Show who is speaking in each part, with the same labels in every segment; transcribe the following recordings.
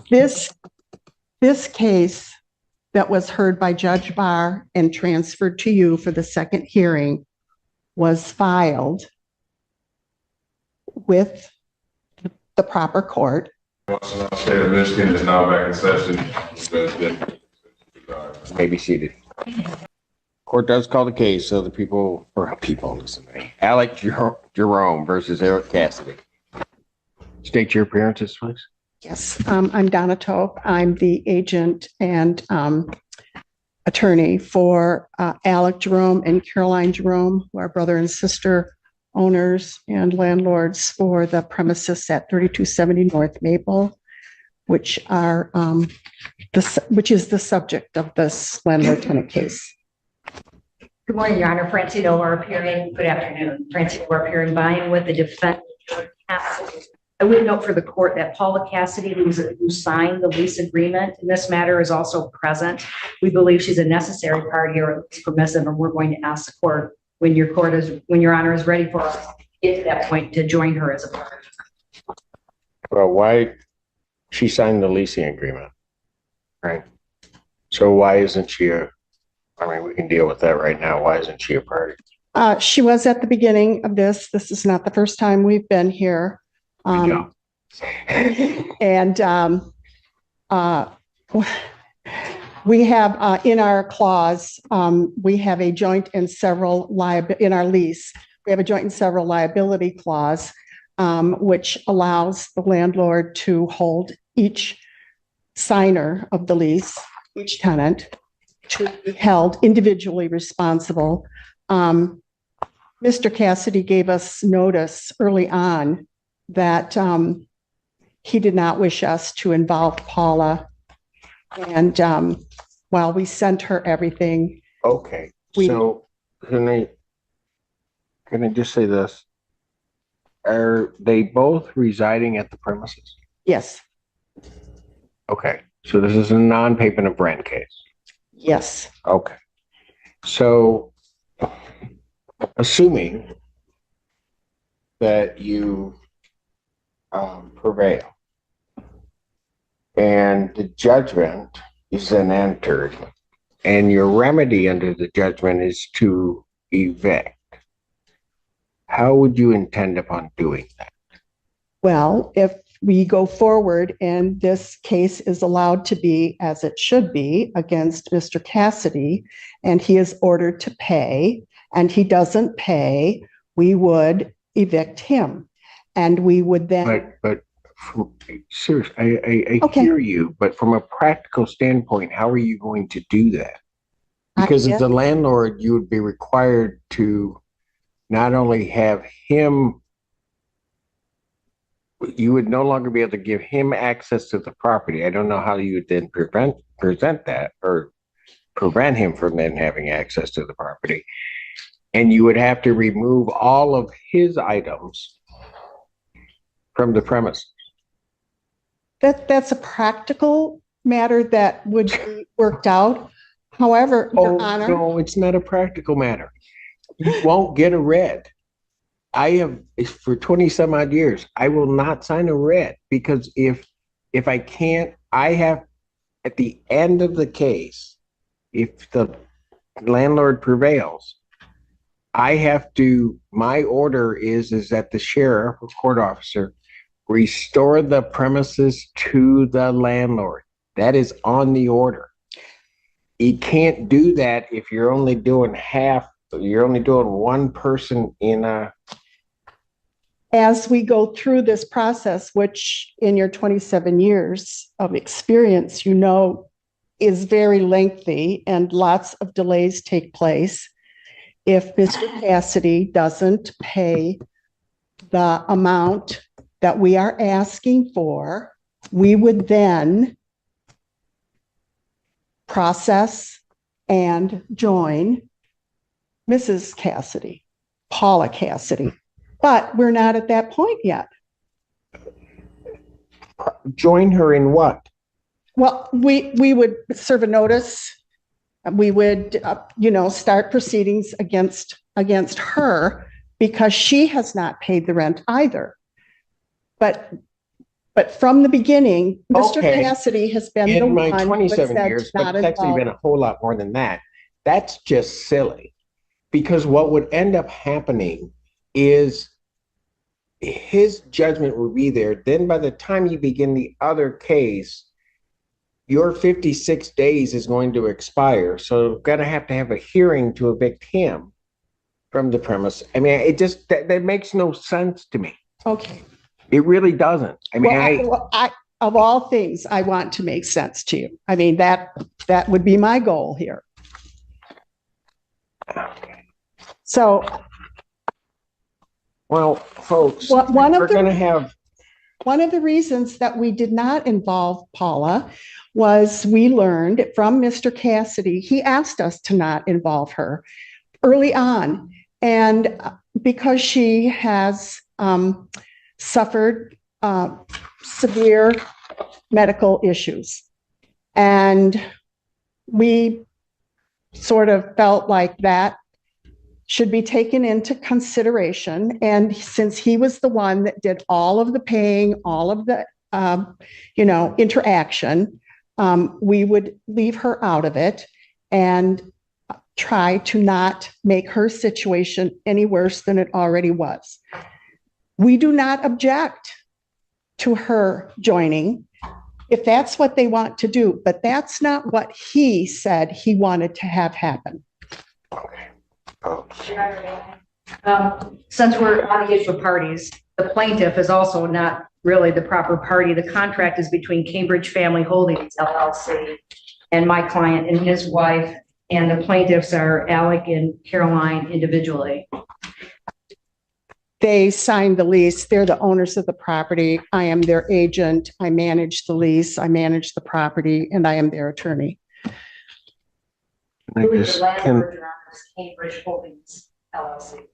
Speaker 1: This case that was heard by Judge Barr and transferred to you for the second hearing was filed with the proper court.
Speaker 2: State of Michigan is now back in session.
Speaker 3: May be seated. Court does call the case, so the people listen to me. Alec Jerome versus Eric Cassidy. State your appearances, please.
Speaker 1: Yes, I'm Donna Tope. I'm the agent and attorney for Alec Jerome and Caroline Jerome, who are brother and sister owners and landlords for the premises at 3270 North Maple, which is the subject of this landlord-tenant case.
Speaker 4: Good morning, Your Honor. Francine O'Rourke appearing. Good afternoon. Francine O'Rourke appearing by and with the defendant. I would note for the court that Paula Cassidy, who signed the lease agreement in this matter, is also present. We believe she's a necessary party, or at least permissive, and we're going to ask the court when Your Honor is ready for us to get to that point to join her as a party.
Speaker 3: Well, why she signed the leasing agreement, right? So why isn't she we can deal with that right now. Why isn't she a party?
Speaker 1: She was at the beginning of this. This is not the first time we've been here. And we have in our clause, we have a joint and several liability in our lease. We have a joint and several liability clause, which allows the landlord to hold each signer of the lease, each tenant, to be held individually responsible. Mr. Cassidy gave us notice early on that he did not wish us to involve Paula. And while we sent her everything.
Speaker 3: Okay, so can I just say this? Are they both residing at the premises?
Speaker 1: Yes.
Speaker 3: Okay, so this is a non-payment of rent case.
Speaker 1: Yes.
Speaker 3: Okay, so assuming that you prevail and the judgment is then entered and your remedy under the judgment is to evict, how would you intend upon doing that? Well,
Speaker 1: if we go forward and this case is allowed to be as it should be against Mr. Cassidy, and he is ordered to pay and he doesn't pay, we would evict him. And we would then.
Speaker 3: But seriously, I okay. Hear you, but from a practical standpoint, how are you going to do that? Because as the landlord, you would be required to not only have him, you would no longer be able to give him access to the property. I don't know how you would then present that or prevent him from then having access to the property. And you would have to remove all of his items from the premise.
Speaker 1: That's a practical matter that would be worked out. However, Your Honor.
Speaker 3: No, it's not a practical matter. You won't get a red. I have, for 20 some odd years, I will not sign a red because if I can't, I have at the end of the case, if the landlord prevails, I have to, my order is that the sheriff or court officer restore the premises to the landlord. That is on the order. You can't do that if you're only doing you're only doing one person in a.
Speaker 1: As we go through this process, which in your 27 years of experience, you know, is very lengthy and lots of delays take place. If Mr. Cassidy doesn't pay the amount that we are asking for, we would then process and join Mrs. Cassidy, Paula Cassidy. But we're not at that point yet.
Speaker 3: Join her in what?
Speaker 1: Well, we would serve a notice. We would, start proceedings against her because she has not paid the rent either. But But from the beginning, Mr.
Speaker 3: Okay.
Speaker 1: Cassidy has been the
Speaker 3: In my
Speaker 1: one who
Speaker 3: 27
Speaker 1: said
Speaker 3: years,
Speaker 1: to
Speaker 3: but
Speaker 1: not
Speaker 3: it's actually
Speaker 1: involve.
Speaker 3: been a whole lot more than that. That's just silly. Because what would end up happening is his judgment will be there. Then by the time you begin the other case, your 56 days is going to expire. So you're going to have a hearing to evict him from the premise. I mean, it just, that makes no sense to me.
Speaker 1: Okay.
Speaker 3: It really doesn't. I mean,
Speaker 1: I of all things, I want to make sense to you. I mean, that would be my goal here.
Speaker 3: Okay.
Speaker 1: So,
Speaker 3: Well, folks,
Speaker 1: one
Speaker 3: we're
Speaker 1: of the
Speaker 3: going to have.
Speaker 1: One of the reasons that we did not involve Paula was we learned from Mr. Cassidy, he asked us to not involve her early on. And because she has suffered severe medical issues. And we sort of felt like that should be taken into consideration. And since he was the one that did all of the paying, all of the, interaction, we would leave her out of it and try to not make her situation any worse than it already was. We do not object to her joining if that's what they want to do, but that's not what he said he wanted to have happen.
Speaker 4: Since we're on the issue of parties, the plaintiff is also not really the proper party. The contract is between Cambridge Family Holdings LLC and my client and his wife, and the plaintiffs are Alec and Caroline individually.
Speaker 1: They signed the lease. They're the owners of the property. I am their agent. I manage the lease. I manage the property, and I am their attorney.
Speaker 4: Who is the landlord-tenant? Cambridge Holdings LLC.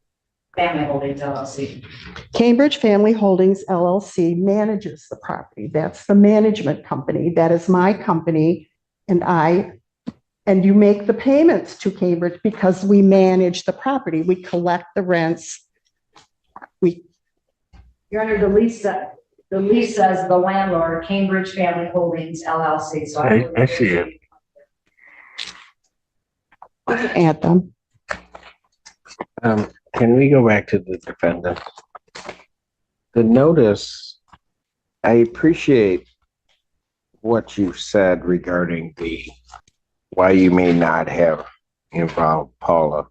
Speaker 4: Family Holdings LLC.
Speaker 1: Cambridge Family Holdings LLC manages the property. That's the management company. That is my company, and you make the payments to Cambridge because we manage the property. We collect the rents.
Speaker 4: You're under the lease. The lease says the landlord, Cambridge Family Holdings LLC. So
Speaker 3: I see it.
Speaker 1: Add them.
Speaker 3: Can we go back to the defendant? The notice, I appreciate what you said regarding why you may not have involved Paula.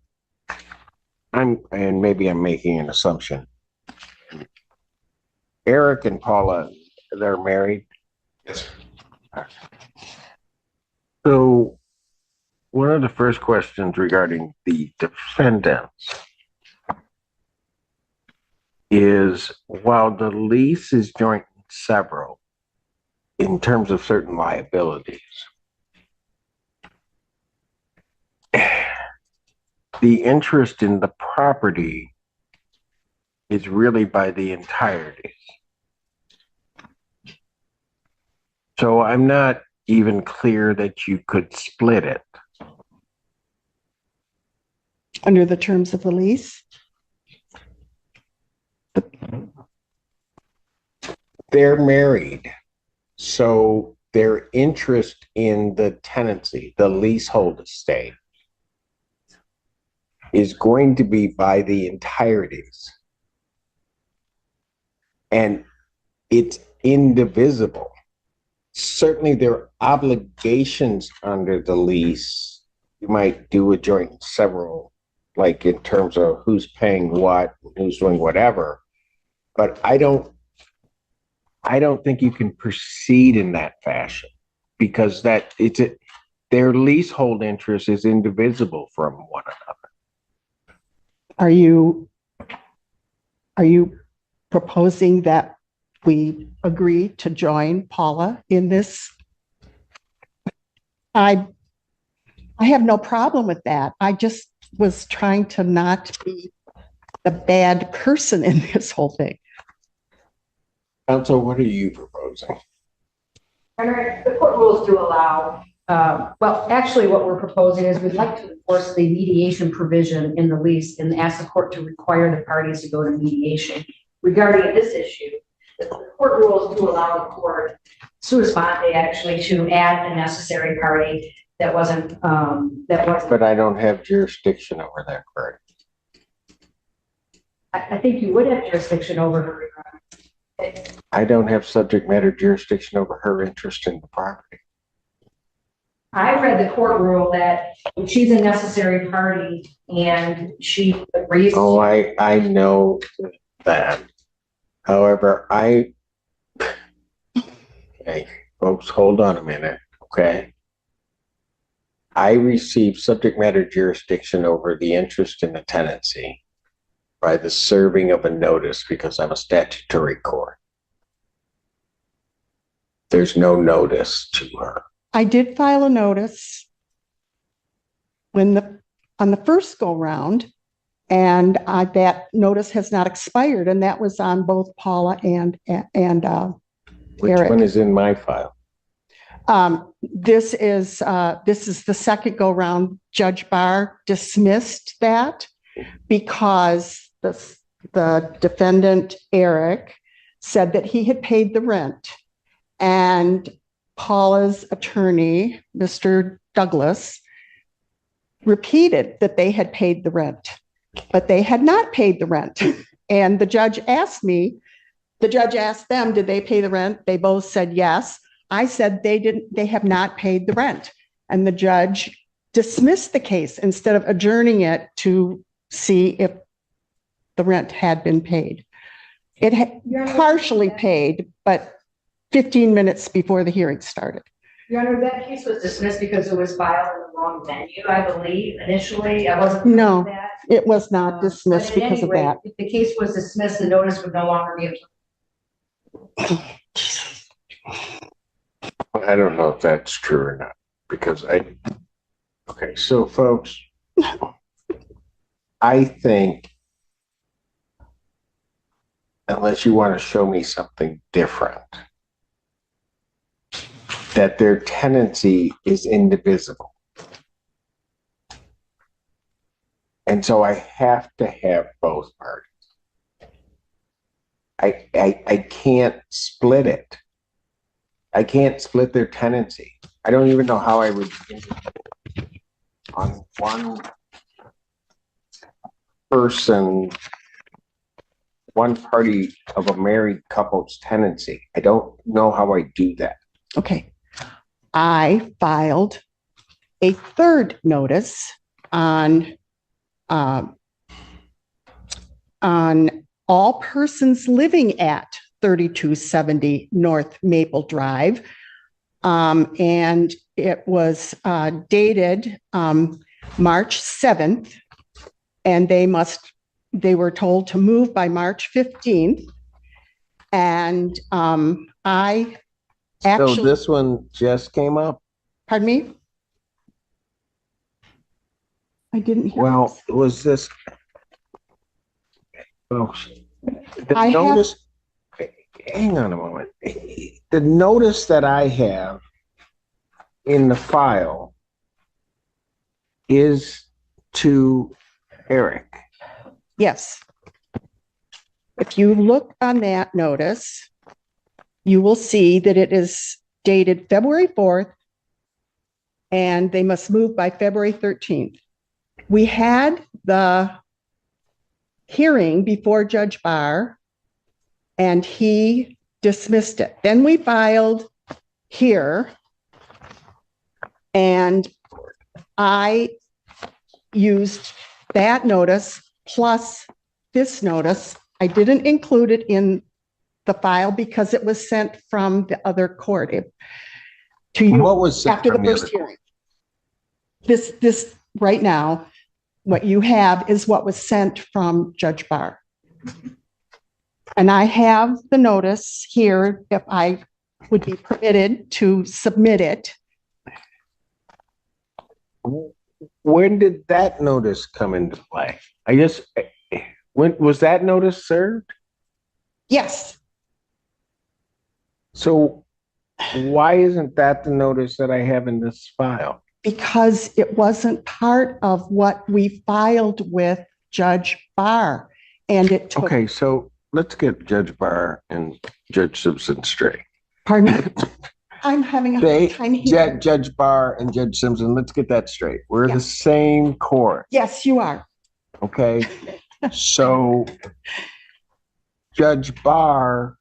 Speaker 3: And maybe I'm making an assumption. Eric and Paula, they're married.
Speaker 2: Yes.
Speaker 3: So one of the first questions regarding the defendants is, while the lease is joint and several in terms of certain liabilities, the interest in the property is really by the entirety. So I'm not even clear that you could split it.
Speaker 1: Under the terms of the lease?
Speaker 3: They're married, so their interest in the tenancy, the leasehold estate, is going to be by the entires. And it's indivisible. Certainly there are obligations under the lease. You might do a joint and several, like in terms of who's paying what, who's doing whatever. But I don't think you can proceed in that fashion, because their leasehold interest is indivisible from one another.
Speaker 1: Are you proposing that we agree to join Paula in this? I have no problem with that. I just was trying to not be the bad person in this whole thing.
Speaker 3: Counsel, what are you proposing?
Speaker 4: The court rules do allow, well, actually what we're proposing is we'd like to enforce the mediation provision in the lease and ask the court to require the parties to go to mediation regarding this issue. the court rules do allow the court sua sponte actually to add a necessary party that wasn't.
Speaker 3: But I don't have jurisdiction over that party.
Speaker 4: I think you would have jurisdiction over her.
Speaker 3: I don't have subject matter jurisdiction over her interest in the property.
Speaker 4: I read the court rule that if she's a necessary party and she agrees.
Speaker 3: Oh, I know that. However, hey, folks, hold on a minute, okay? I receive subject matter jurisdiction over the interest in the tenancy by the serving of a notice because I'm a statutory court. There's no notice to her.
Speaker 1: I did file a notice on the first go round, and that notice has not expired, and that was on both Paula and
Speaker 3: Which
Speaker 1: Eric.
Speaker 3: one is in my file?
Speaker 1: This is the second go round. Judge Barr dismissed that because the defendant, Eric, said that he had paid the rent, and Paula's attorney, Mr. Douglas, repeated that they had paid the rent, but they had not paid the rent. And the judge asked them, did they pay the rent? They both said yes. I said they have not paid the rent. And the judge dismissed the case instead of adjourning it to see if the rent had been paid. It had partially paid, but 15 minutes before the hearing started.
Speaker 4: Your Honor, that case was dismissed because it was filed in the wrong venue, I believe, initially. I wasn't.
Speaker 1: No,
Speaker 4: that.
Speaker 1: it was not dismissed
Speaker 4: But at
Speaker 1: because
Speaker 4: any
Speaker 1: of
Speaker 4: rate,
Speaker 1: that.
Speaker 4: If the case was dismissed, the notice would no longer be applicable.
Speaker 3: I don't know if that's true or not, because okay, so folks, I think unless you want to show me something different, that their tenancy is indivisible. And so I have to have both parties. I can't split it. I can't split their tenancy. I don't even know how I would on one person, one party of a married couple's tenancy. I don't know how I do that.
Speaker 1: Okay. I filed a third notice on all persons living at 3270 North Maple Drive. And it was dated March 7th, and they were told to move by March 15th. And I actually.
Speaker 3: So this one just came up?
Speaker 1: Pardon me? I didn't hear.
Speaker 3: Well, was this? Oh, the notice. Hang on a moment. The notice that I have in the file is to Eric.
Speaker 1: Yes. If you look on that notice, you will see that it is dated February 4th, and they must move by February 13th. We had the hearing before Judge Barr, and he dismissed it. Then we filed here, and I used that notice plus this notice. I didn't include it in the file because it was sent from the other court to you.
Speaker 3: What was sent
Speaker 1: after the
Speaker 3: from the
Speaker 1: first
Speaker 3: other
Speaker 1: hearing? This right now, what you have is what was sent from Judge Barr. And I have the notice here if I would be permitted to submit it.
Speaker 3: When did that notice come into play? When was that notice served?
Speaker 1: Yes,
Speaker 3: So why isn't that the notice that I have in this file?
Speaker 1: because it wasn't part of what we filed with Judge Barr. And it took.
Speaker 3: Okay, so let's get Judge Barr and Judge Simpson straight.
Speaker 1: Pardon me? I'm having a hard time hearing.
Speaker 3: Judge Barr and Judge Simpson, let's get that straight. We're the same court.
Speaker 1: Yes, you are.
Speaker 3: Okay. So Judge Barr,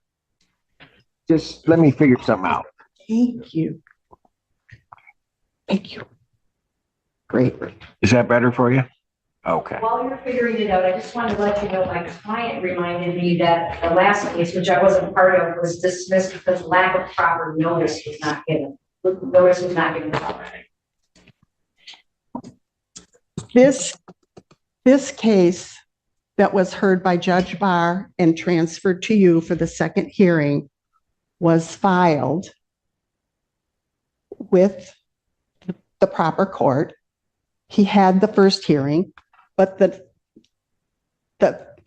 Speaker 3: just let me figure something out.
Speaker 1: Thank you. Thank you. Great.
Speaker 3: Is that better for you? Okay.
Speaker 4: While you're figuring it out, I just wanted to let you know, my client reminded me that the last case, which I wasn't part of, was dismissed because lack of proper notice was not given. Notice was not given.
Speaker 1: This case that was heard by Judge Barr and transferred to you for the second hearing was filed with the proper court. He had the first hearing, but the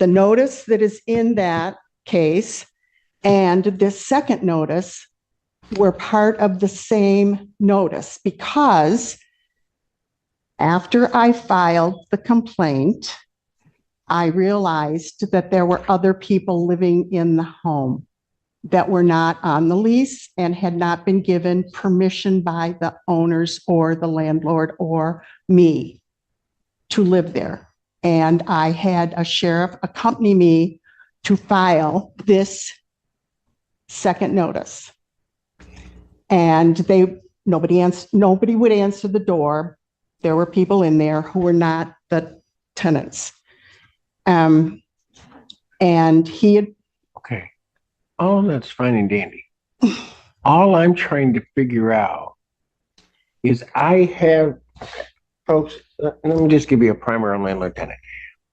Speaker 1: notice that is in that case and this second notice were part of the same notice, because after I filed the complaint, I realized that there were other people living in the home that were not on the lease and had not been given permission by the owners or the landlord or me to live there. And I had a sheriff accompany me to file this second notice. And nobody would answer the door. There were people in there who were not the tenants. And he had.
Speaker 3: Okay. All that's fine and dandy. All I'm trying to figure out is folks, let me just give you a primer on landlord-tenant.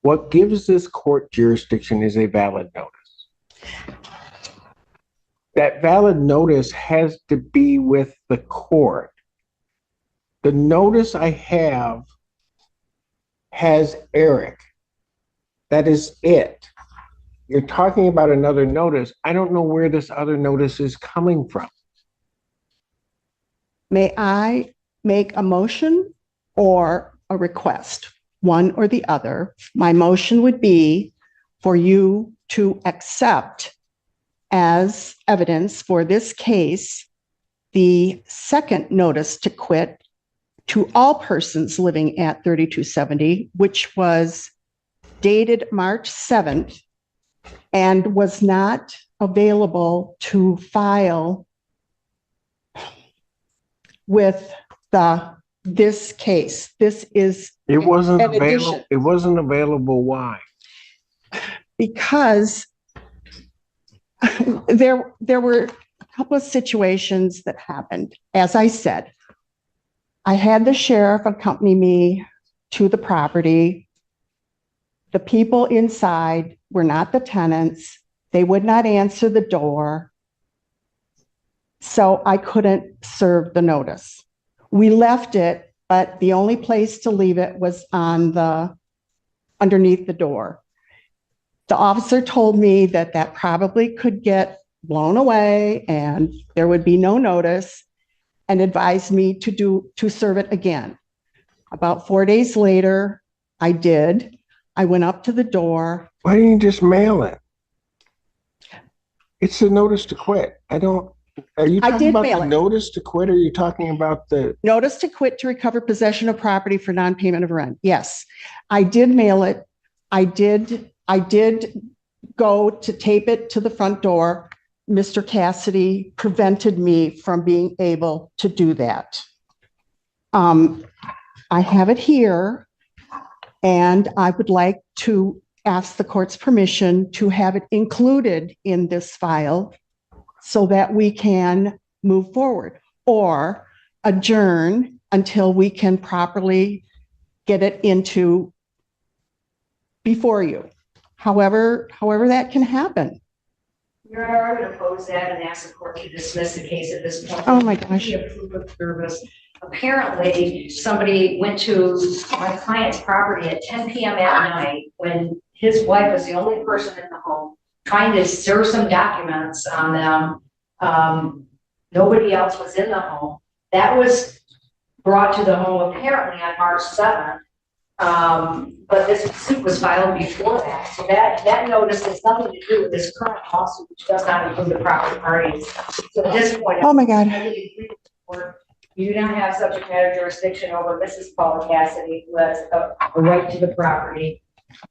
Speaker 3: What gives this court jurisdiction is a valid notice. That valid notice has to be with the court. The notice I have has Eric. That is it. You're talking about another notice. I don't know where this other notice is coming from.
Speaker 1: May I make a motion or a request? One or the other. My motion would be for you to accept as evidence for this case the second notice to quit to all persons living at 3270, which was dated March 7th and was not available to file with this case. This is
Speaker 3: It wasn't
Speaker 1: an
Speaker 3: available.
Speaker 1: addition.
Speaker 3: It wasn't available. Why?
Speaker 1: Because there were a couple of situations that happened. As I said, I had the sheriff accompany me to the property. The people inside were not the tenants. They would not answer the door. So I couldn't serve the notice. We left it, but the only place to leave it was underneath the door. The officer told me that probably could get blown away and there would be no notice, and advised me to serve it again. About 4 days later, I did. I went up to the door.
Speaker 3: Why didn't you just mail it? It's a notice to quit. Are you talking about the notice to quit, or are you talking about the
Speaker 1: notice to quit to recover possession of property for non-payment of rent? Yes, I did mail it. I did go to tape it to the front door. Mr. Cassidy prevented me from being able to do that. I have it here, and I would like to ask the court's permission to have it included in this file so that we can move forward or adjourn until we can properly get it into before you. However that can happen.
Speaker 4: Your Honor, I would oppose that and ask the court to dismiss the case at this point.
Speaker 1: Oh my gosh.
Speaker 4: A proof of service. Apparently, somebody went to my client's property at 10 p.m. at night when his wife was the only person in the home, trying to serve some documents on them. Nobody else was in the home. That was brought to the home apparently on March 7th. But this suit was filed before that, so that notice has nothing to do with this current lawsuit, which does not include the property parties. So at this point.
Speaker 1: Oh my God.
Speaker 4: I would agree with the court. You do not have subject matter jurisdiction over Mrs. Paula Cassidy, who has a right to the property.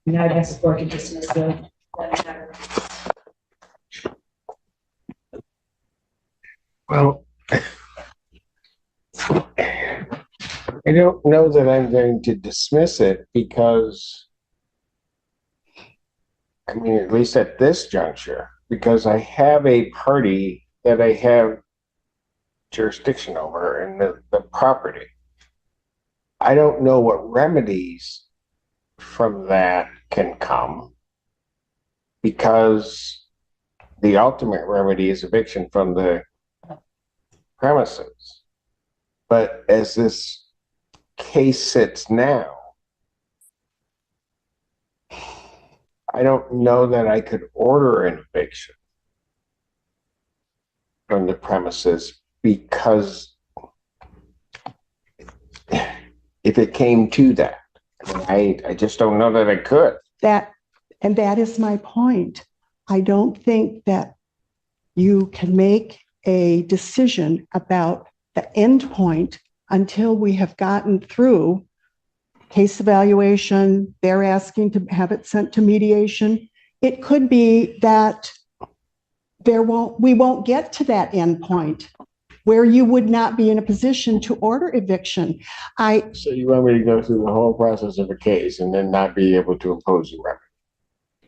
Speaker 4: Now I'd ask the court to dismiss the matter.
Speaker 3: Well, I don't know that I'm going to dismiss it because, I mean, at least at this juncture, because I have a party that I have jurisdiction over in the property. I don't know what remedies from that can come because the ultimate remedy is eviction from the premises. But as this case sits now, I don't know that I could order an eviction from the premises because if it came to that, I just don't know that I could.
Speaker 1: That is my point. I don't think that you can make a decision about the end point until we have gotten through case evaluation. They're asking to have it sent to mediation. It could be that we won't get to that end point where you would not be in a position to order eviction.
Speaker 3: So you want me to go through the whole process of a case and then not be able to impose a remedy?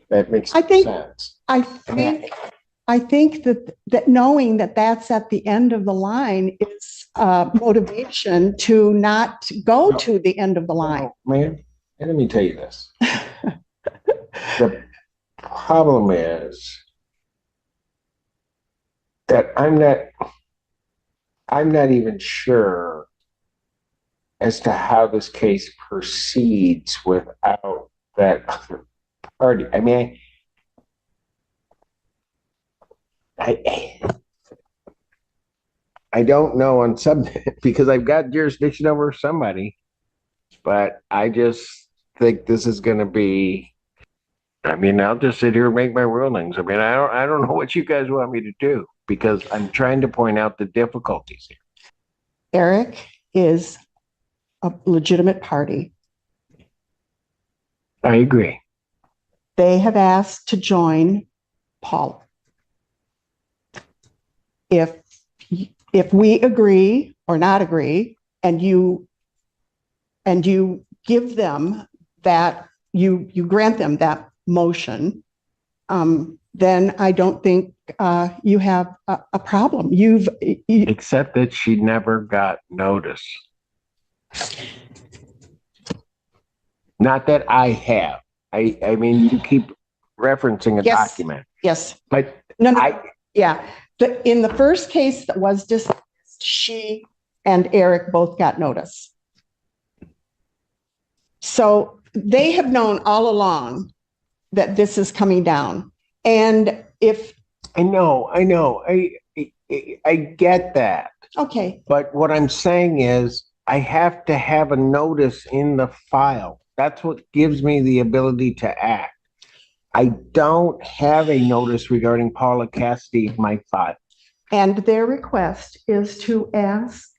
Speaker 3: That makes sense.
Speaker 1: I think that knowing that that's at the end of the line is motivation to not go to the end of the line.
Speaker 3: Man, and let me tell you this. The problem is that I'm not even sure as to how this case proceeds without that other party. I mean, I don't know on some because I've got jurisdiction over somebody, but I just think this is going to be. I mean, I'll just sit here and make my rulings. I mean, I don't know what you guys want me to do because I'm trying to point out the difficulties here.
Speaker 1: Eric is a legitimate party.
Speaker 3: I agree.
Speaker 1: They have asked to join Paul. If we agree or not agree, and you give them that, you grant them that motion, then I don't think you have a problem.
Speaker 3: Except that she never got notice. Not that I have. I mean, you keep referencing a document.
Speaker 1: Yes.
Speaker 3: But
Speaker 1: no. Yeah. In the first case that was dismissed, she and Eric both got notice. So they have known all along that this is coming down. And if
Speaker 3: I know, I get that.
Speaker 1: Okay.
Speaker 3: But what I'm saying is I have to have a notice in the file. That's what gives me the ability to act. I don't have a notice regarding Paula Cassidy in my file.
Speaker 1: And their request is to ask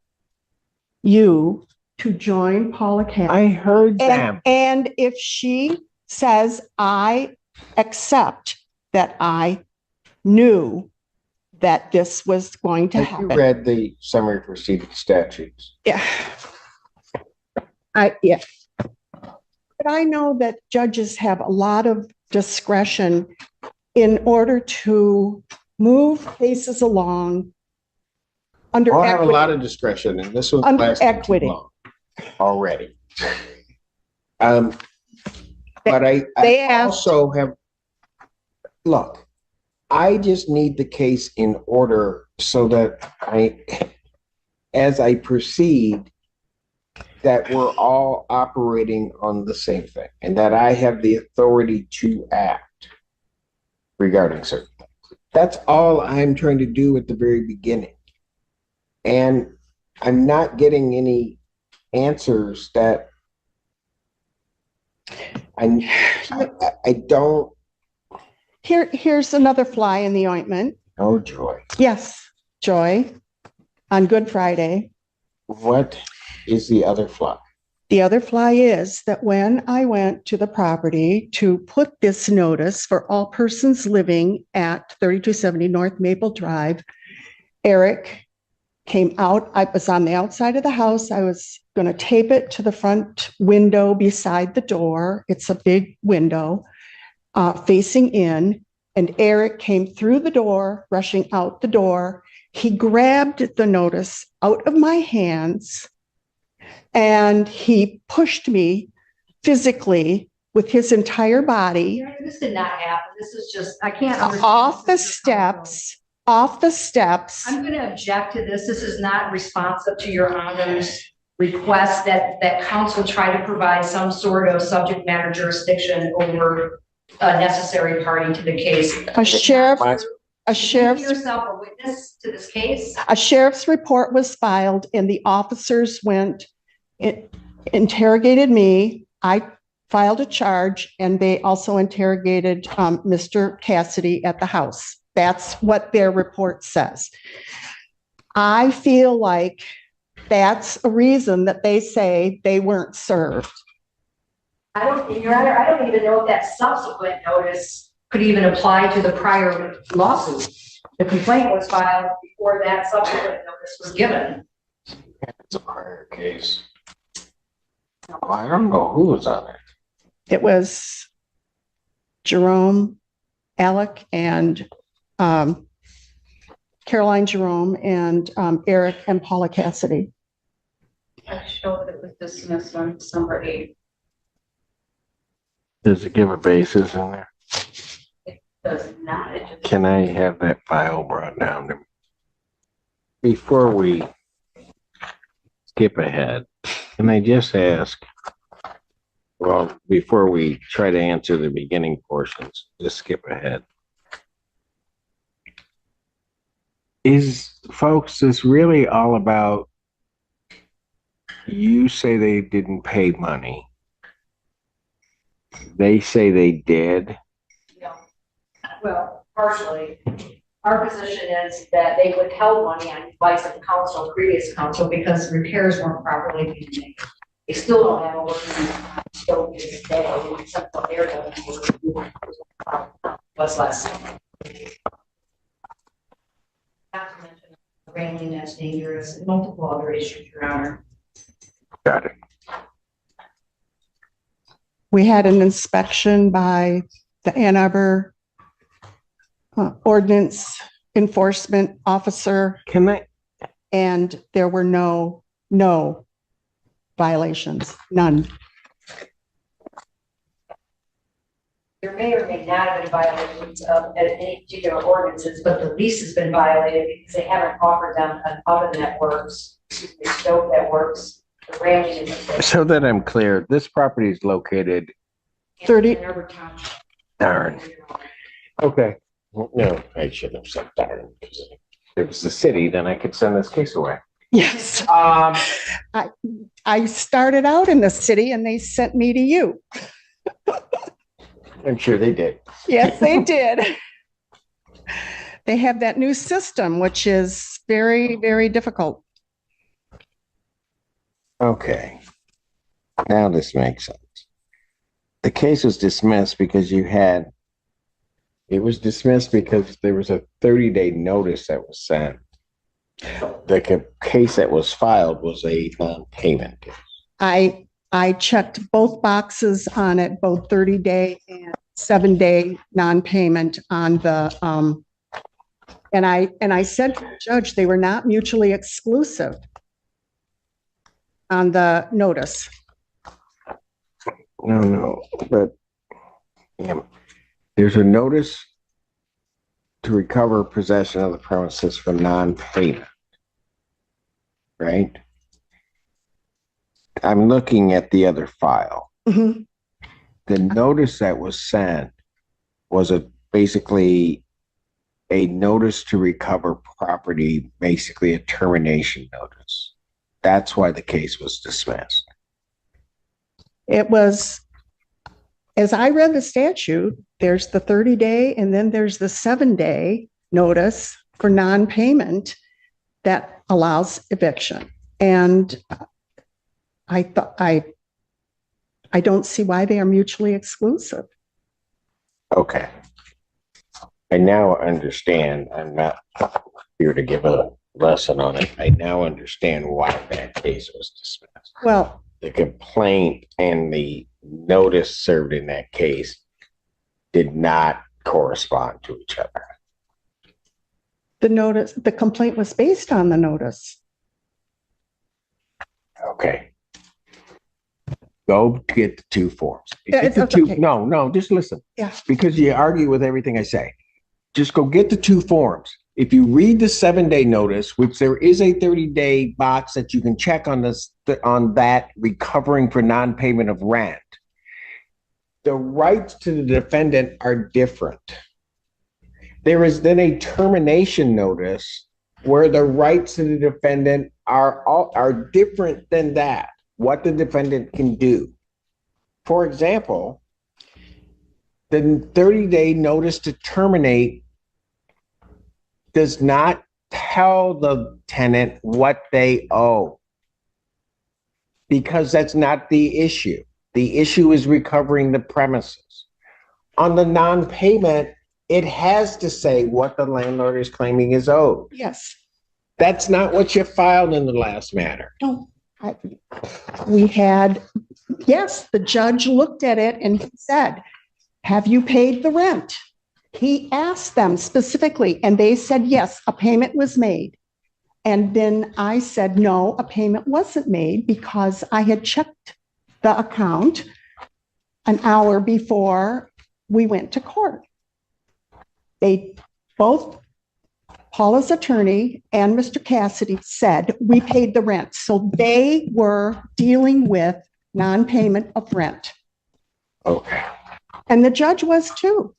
Speaker 1: you to join Paula Cassidy.
Speaker 3: I heard them.
Speaker 1: And if she says, I accept that I knew that this was going to happen.
Speaker 3: You read the summary proceeding statutes.
Speaker 1: Yeah. But I know that judges have a lot of discretion in order to move cases along under
Speaker 3: I
Speaker 1: equity.
Speaker 3: have a lot of discretion, and this one's
Speaker 1: Under
Speaker 3: lasting
Speaker 1: equity.
Speaker 3: too long already. But I also have. Look, I just need the case in order so that as I proceed, that we're all operating on the same thing and that I have the authority to act regarding certain things. That's all I'm trying to do at the very beginning. And I'm not getting any answers that I don't.
Speaker 1: Here's another fly in the ointment.
Speaker 3: Oh, joy.
Speaker 1: Yes, Joy, on Good Friday.
Speaker 3: What is the other flaw?
Speaker 1: The other fly is that when I went to the property to put this notice for all persons living at 3270 North Maple Drive, Eric came out. I was on the outside of the house. I was going to tape it to the front window beside the door. It's a big window facing in. And Eric came through the door, rushing out the door. He grabbed the notice out of my hands and he pushed me physically with his entire body
Speaker 4: This did not happen. This is just, I can't. understand.
Speaker 1: off the steps.
Speaker 4: I'm going to object to this. This is not responsive to your honor's request that council try to provide some sort of subject matter jurisdiction over a necessary party to the case.
Speaker 1: A sheriff's
Speaker 4: Yourself a witness to this case?
Speaker 1: A sheriff's report was filed and the officers interrogated me. I filed a charge and they also interrogated Mr. Cassidy at the house. That's what their report says. I feel like that's a reason that they say they weren't served.
Speaker 4: Your Honor, I don't even know if that subsequent notice could even apply to the prior lawsuit. The complaint was filed before that subsequent notice was given.
Speaker 3: It's a prior case. Well, I don't know who was on it.
Speaker 1: It was Jerome, Alec, and Caroline Jerome, and Eric and Paula Cassidy.
Speaker 5: I showed it was dismissed on December 8th.
Speaker 3: Does it give a basis in there?
Speaker 5: It does not. It just,
Speaker 3: Can I have that file brought down to me? Before we skip ahead, can I just ask, well, before we try to answer the beginning portions, just skip ahead. Is, folks, this really all about, you say they didn't pay money. They say they did.
Speaker 4: No. Well, partially. Our position is that they withheld money on advice of the council, previous council, because repairs weren't properly being made. They still don't have a working scope to this day, except for their was less. Not to mention raining that's dangerous, and multiple other issues, Your Honor.
Speaker 3: Got it.
Speaker 1: We had an inspection by the Ann Arbor ordinance enforcement officer,
Speaker 3: Can I,
Speaker 1: and there were no violations, none.
Speaker 4: There may or may not have been violations of any particular ordinances, but the lease has been violated because they haven't offered them an oven that works, a stove that works, the railing is.
Speaker 3: so that I'm clear, this property is located,
Speaker 1: 30
Speaker 3: darn. Okay. Well, no, I shouldn't have said darn, because if it was the city, then I could send this case away.
Speaker 1: Yes, I started out in the city and they sent me to you.
Speaker 3: I'm sure they did.
Speaker 1: Yes, they did. They have that new system, which is very, very difficult.
Speaker 3: Okay. Now this makes sense. The case was dismissed because it was dismissed because there was a 30-day notice that was sent. The case that was filed was a non-payment case.
Speaker 1: I checked both boxes on it, both 30-day and 7-day non-payment on the, and I said to the judge, they were not mutually exclusive on the notice.
Speaker 3: No, but yeah, there's a notice to recover possession of the premises for non-payment, right? I'm looking at the other file.
Speaker 1: Mhm.
Speaker 3: The notice that was sent was basically a notice to recover property, basically a termination notice. That's why the case was dismissed.
Speaker 1: It was as I read the statute, there's the 30-day and then there's the 7-day notice for non-payment that allows eviction. And I thought, I don't see why they are mutually exclusive.
Speaker 3: Okay. I now understand. I'm not here to give a lesson on it. I now understand why that case was dismissed.
Speaker 1: Well,
Speaker 3: The complaint and the notice served in that case did not correspond to each other.
Speaker 1: the complaint was based on the notice.
Speaker 3: Okay. Go get the two forms. Get
Speaker 1: It's
Speaker 3: the two,
Speaker 1: okay.
Speaker 3: no, just listen.
Speaker 1: Yeah.
Speaker 3: Because you argue with everything I say. Just go get the two forms. If you read the 7-day notice, which there is a 30-day box that you can check on this, on that recovering for non-payment of rent, the rights to the defendant are different. There is then a termination notice where the rights to the defendant are different than that, what the defendant can do. For example, the 30-day notice to terminate does not tell the tenant what they owe, because that's not the issue. The issue is recovering the premises. On the non-payment, it has to say what the landlord is claiming is owed.
Speaker 1: Yes.
Speaker 3: That's not what you filed in the last matter.
Speaker 1: No, we had, yes, the judge looked at it and he said, have you paid the rent? He asked them specifically, and they said, yes, a payment was made. And then I said, no, a payment wasn't made because I had checked the account an hour before we went to court. They both, Paula's attorney and Mr. Cassidy, said we paid the rent. So they were dealing with non-payment of rent.
Speaker 3: Okay.
Speaker 1: And the judge was too.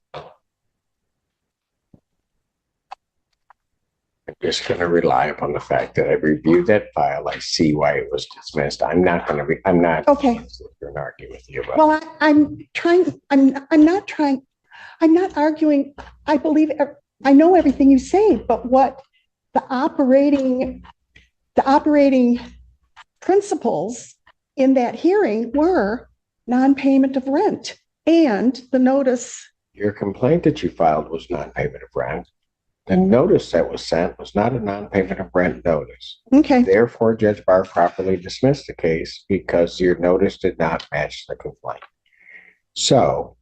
Speaker 3: I'm just going to rely upon the fact that I reviewed that file. I see why it was dismissed. I'm not going to, I'm not
Speaker 1: Okay.
Speaker 3: going to argue with you about.
Speaker 1: Well, I'm not arguing. I believe, I know everything you say, but what the operating principles in that hearing were non-payment of rent and the notice.
Speaker 3: Your complaint that you filed was non-payment of rent. The notice that was sent was not a non-payment of rent notice.
Speaker 1: Okay.
Speaker 3: Therefore, Judge Barr properly dismissed the case because your notice did not match the complaint. So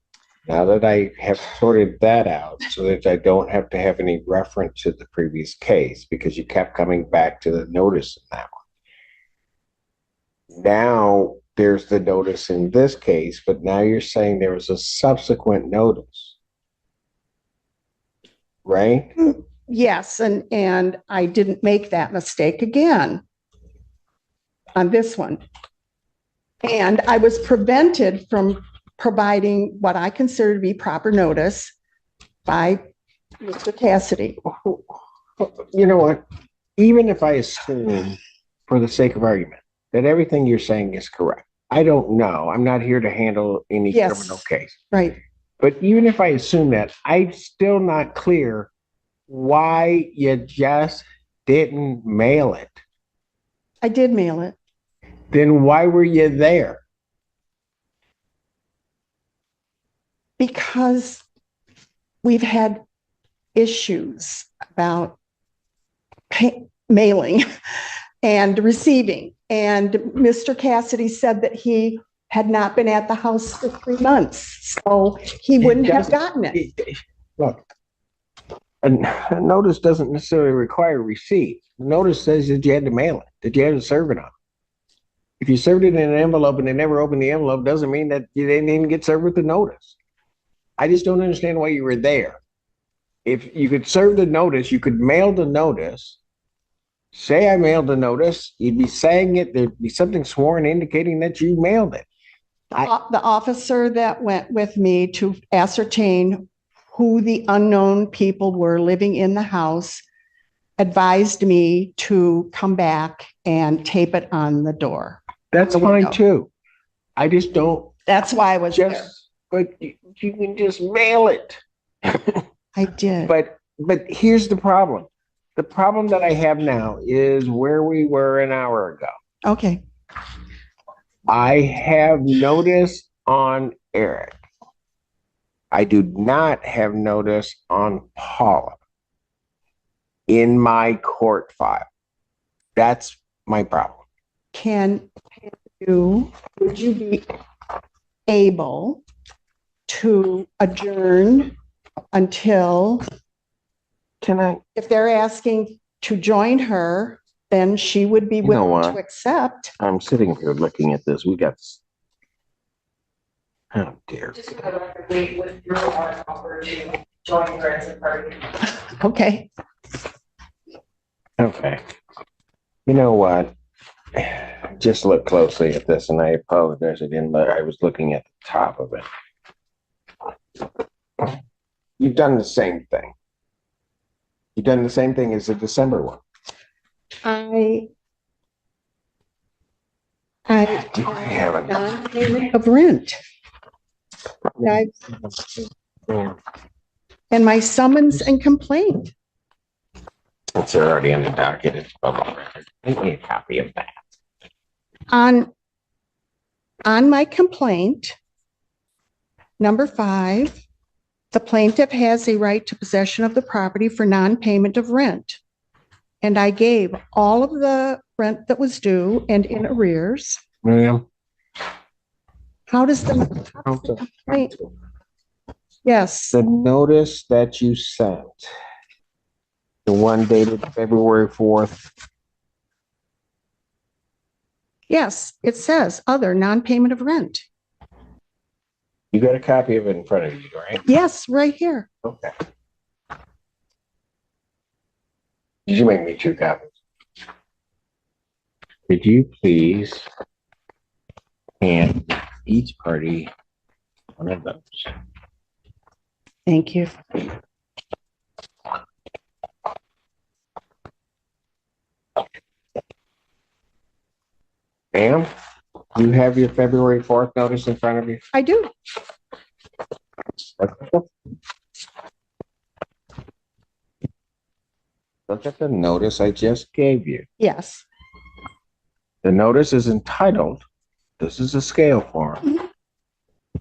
Speaker 3: now that I have sorted that out so that I don't have to have any reference to the previous case because you kept coming back to the notice in that one. Now there's the notice in this case, but now you're saying there was a subsequent notice. Right?
Speaker 1: Yes, and I didn't make that mistake again on this one. And I was prevented from providing what I consider to be proper notice by Mr. Cassidy.
Speaker 3: You know what? Even if I assume, for the sake of argument, that everything you're saying is correct, I don't know. I'm not here to handle any
Speaker 1: Yes.
Speaker 3: criminal case.
Speaker 1: Right.
Speaker 3: But even if I assume that, I'm still not clear why you just didn't mail it.
Speaker 1: I did mail it.
Speaker 3: Then why were you there?
Speaker 1: Because we've had issues about mailing and receiving. And Mr. Cassidy said that he had not been at the house for 3 months, so he wouldn't have gotten it.
Speaker 3: Look, a notice doesn't necessarily require receipt. The notice says that you had to mail it, that you had to serve it on. If you served it in an envelope and they never opened the envelope, doesn't mean that you didn't even get served with the notice. I just don't understand why you were there. If you could serve the notice, you could mail the notice. Say I mailed the notice, you'd be saying it, there'd be something sworn indicating that you mailed it.
Speaker 1: The officer that went with me to ascertain who the unknown people were living in the house advised me to come back and tape it on the door.
Speaker 3: That's
Speaker 1: The window.
Speaker 3: fine too. I just don't,
Speaker 1: That's why I was there.
Speaker 3: just but you can just mail it.
Speaker 1: I did.
Speaker 3: But here's the problem. The problem that I have now is where we were an hour ago.
Speaker 1: Okay.
Speaker 3: I have notice on Eric. I do not have notice on Paula in my court file. That's my problem.
Speaker 1: Would you be able to adjourn until,
Speaker 3: Can I?
Speaker 1: if they're asking to join her, then she would be
Speaker 3: You know
Speaker 1: willing
Speaker 3: what?
Speaker 1: to accept.
Speaker 3: I'm sitting here looking at this. We got. Oh dear.
Speaker 4: Just for the record, we withdrew our offer to join her as a party.
Speaker 1: Okay.
Speaker 3: Okay. You know what? Just look closely at this, and I apologize. I was looking at the top of it. You've done the same thing. You've done the same thing as the December one.
Speaker 1: I
Speaker 3: Do I have it?
Speaker 1: non-payment of rent. And my summons and complaint.
Speaker 3: It's already in the docket. It's public record. I need a copy of that.
Speaker 1: On my complaint, number 5, the plaintiff has a right to possession of the property for non-payment of rent. And I gave all of the rent that was due and in arrears.
Speaker 3: Ma'am.
Speaker 1: How does the complaint? Yes,
Speaker 3: The notice that you sent, the one dated February 4th,
Speaker 1: yes, it says other non-payment of rent.
Speaker 3: you got a copy of it in front of you, right?
Speaker 1: Yes, right here.
Speaker 3: Okay. Did you make me 2 copies? Could you please hand each party one of those?
Speaker 1: Thank you.
Speaker 3: Ma'am, you have your February 4th notice in front of you?
Speaker 1: I do.
Speaker 3: Look at the notice I just gave you.
Speaker 1: Yes.
Speaker 3: The notice is entitled, this is a scale form.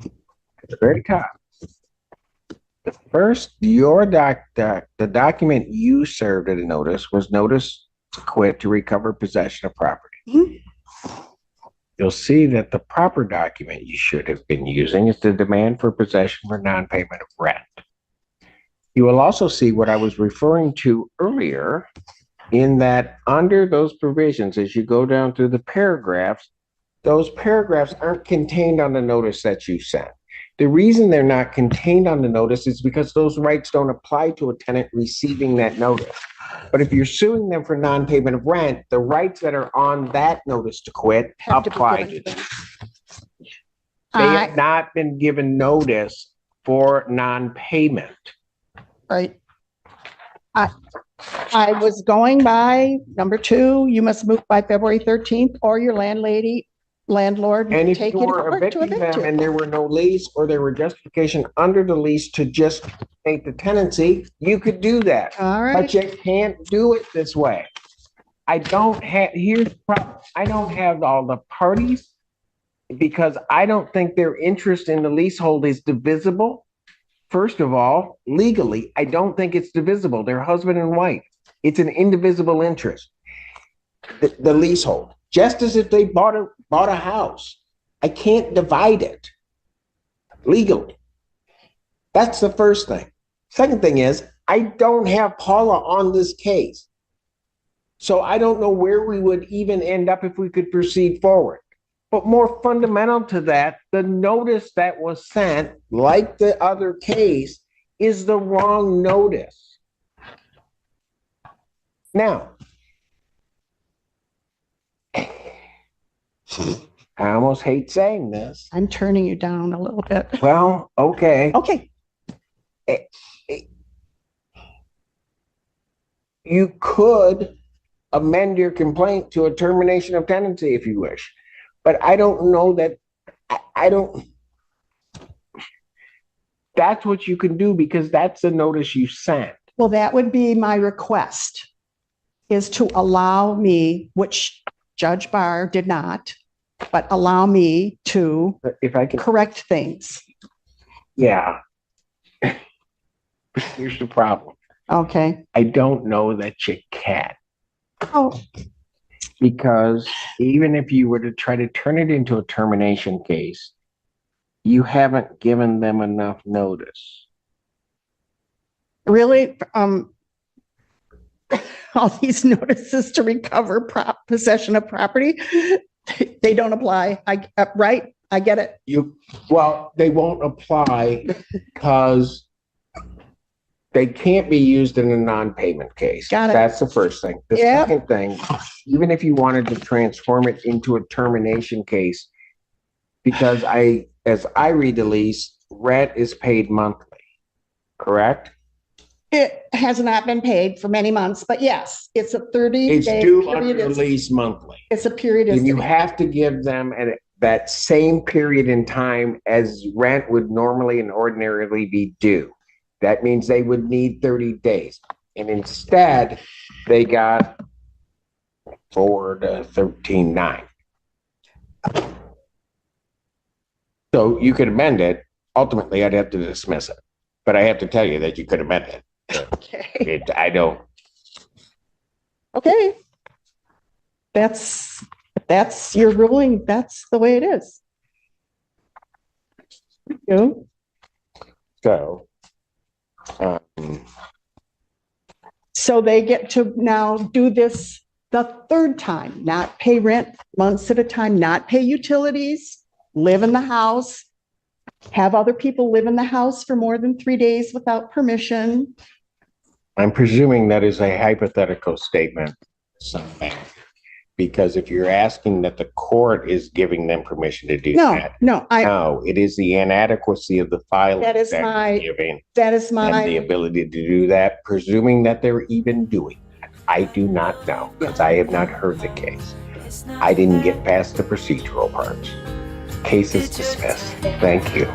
Speaker 3: At the very top. The first, the document you served at a notice was notice to quit to recover possession of property.
Speaker 1: Mhm.
Speaker 3: You'll see that the proper document you should have been using is the demand for possession for non-payment of rent. You will also see what I was referring to earlier in that under those provisions, as you go down through the paragraphs, those paragraphs aren't contained on the notice that you sent. The reason they're not contained on the notice is because those rights don't apply to a tenant receiving that notice. But if you're suing them for non-payment of rent, the rights that are on that notice to quit
Speaker 1: Have to be
Speaker 3: apply
Speaker 1: given
Speaker 3: to
Speaker 1: to
Speaker 3: them.
Speaker 1: them.
Speaker 3: They have not been given notice for non-payment.
Speaker 1: Right. I was going by number 2, you must move by February 13th or your landlord
Speaker 3: And if
Speaker 1: take
Speaker 3: you
Speaker 1: you to
Speaker 3: were
Speaker 1: court to
Speaker 3: evicting
Speaker 1: evict
Speaker 3: them
Speaker 1: you.
Speaker 3: and there were no lease or there were justification under the lease to just take the tenancy, you could do that.
Speaker 1: All
Speaker 3: But
Speaker 1: right.
Speaker 3: you can't do it this way. Here's the problem. I don't have all the parties because I don't think their interest in the leasehold is divisible. First of all, legally, I don't think it's divisible. They're husband and wife. It's an indivisible interest. The leasehold, just as if they bought a house. I can't divide it legally. That's the first thing. Second thing is, I don't have Paula on this case. So I don't know where we would even end up if we could proceed forward. But more fundamental to that, the notice that was sent, like the other case, is the wrong notice. Now, I almost hate saying this.
Speaker 1: I'm turning you down a little bit.
Speaker 3: Well, okay.
Speaker 1: Okay.
Speaker 3: You could amend your complaint to a termination of tenancy if you wish. But I don't know that, I don't, That's what you can do because that's the notice you sent.
Speaker 1: Well, that would be my request, is to allow me, which Judge Barr did not, but allow me to
Speaker 3: If I can,
Speaker 1: correct things.
Speaker 3: yeah. Here's the problem.
Speaker 1: Okay.
Speaker 3: I don't know that you can.
Speaker 1: Oh,
Speaker 3: Because even if you were to try to turn it into a termination case, you haven't given them enough notice.
Speaker 1: really? All these notices to recover possession of property, they don't apply. Right? I get it.
Speaker 3: Well, they won't apply because they can't be used in a non-payment case.
Speaker 1: Got it.
Speaker 3: That's the first thing. The
Speaker 1: Yep.
Speaker 3: second thing, even if you wanted to transform it into a termination case, because as I read the lease, rent is paid monthly, correct?
Speaker 1: It has not been paid for many months, but yes, it's a 30-day
Speaker 3: It's due
Speaker 1: period.
Speaker 3: under the lease monthly.
Speaker 1: It's a period.
Speaker 3: And you have to give them that same period in time as rent would normally and ordinarily be due. That means they would need 30 days. And instead, they got 4 to 13.9. So you could amend it. Ultimately, I'd have to dismiss it. But I have to tell you that you could amend it.
Speaker 1: Okay.
Speaker 3: I don't.
Speaker 1: Okay. That's your ruling. That's the way it is. You.
Speaker 3: So.
Speaker 1: So they get to now do this the third time, not pay rent months at a time, not pay utilities, live in the house, have other people live in the house for more than 3 days without permission.
Speaker 3: I'm presuming that is a hypothetical statement. Something. Because if you're asking that the court is giving them permission to do
Speaker 1: No,
Speaker 3: that.
Speaker 1: no,
Speaker 3: No, it is the inadequacy of the file.
Speaker 1: That is my-
Speaker 3: giving
Speaker 1: that is
Speaker 3: them the
Speaker 1: my,
Speaker 3: ability to do that, presuming that they're even doing that. I do not know, because I have not heard the case. I didn't get past the procedural parts. Case is dismissed. Thank you.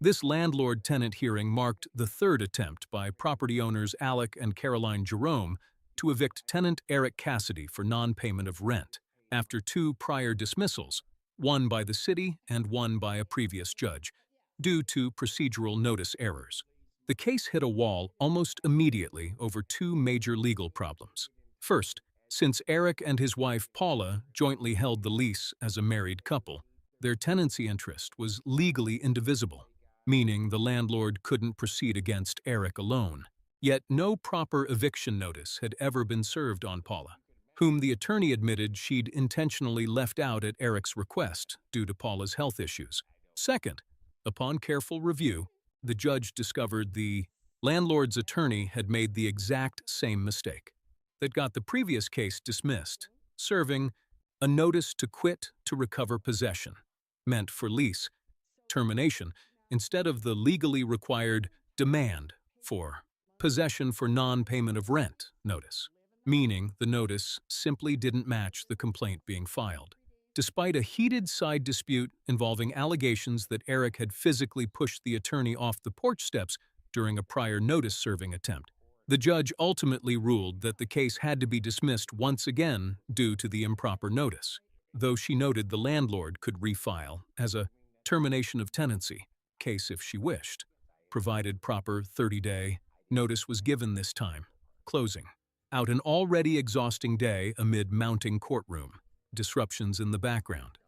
Speaker 6: This landlord-tenant hearing marked the third attempt by property owners Alec and Caroline Jerome to evict tenant Eric Cassidy for non-payment of rent after 2 prior dismissals, one by the city and one by a previous judge, due to procedural notice errors. The case hit a wall almost immediately over 2 major legal problems. First, since Eric and his wife Paula jointly held the lease as a married couple, their tenancy interest was legally indivisible, meaning the landlord couldn't proceed against Eric alone. Yet no proper eviction notice had ever been served on Paula, whom the attorney admitted she'd intentionally left out at Eric's request due to Paula's health issues. Second, upon careful review, the judge discovered the landlord's attorney had made the exact same mistake that got the previous case dismissed, serving a notice to quit to recover possession, meant for lease termination, instead of the legally required demand for possession for non-payment of rent notice, meaning the notice simply didn't match the complaint being filed. Despite a heated side dispute involving allegations that Eric had physically pushed the attorney off the porch steps during a prior notice-serving attempt, the judge ultimately ruled that the case had to be dismissed once again due to the improper notice, though she noted the landlord could refile as a termination of tenancy case if she wished, provided proper 30-day notice was given this time. Closing out an already exhausting day amid mounting courtroom disruptions in the background.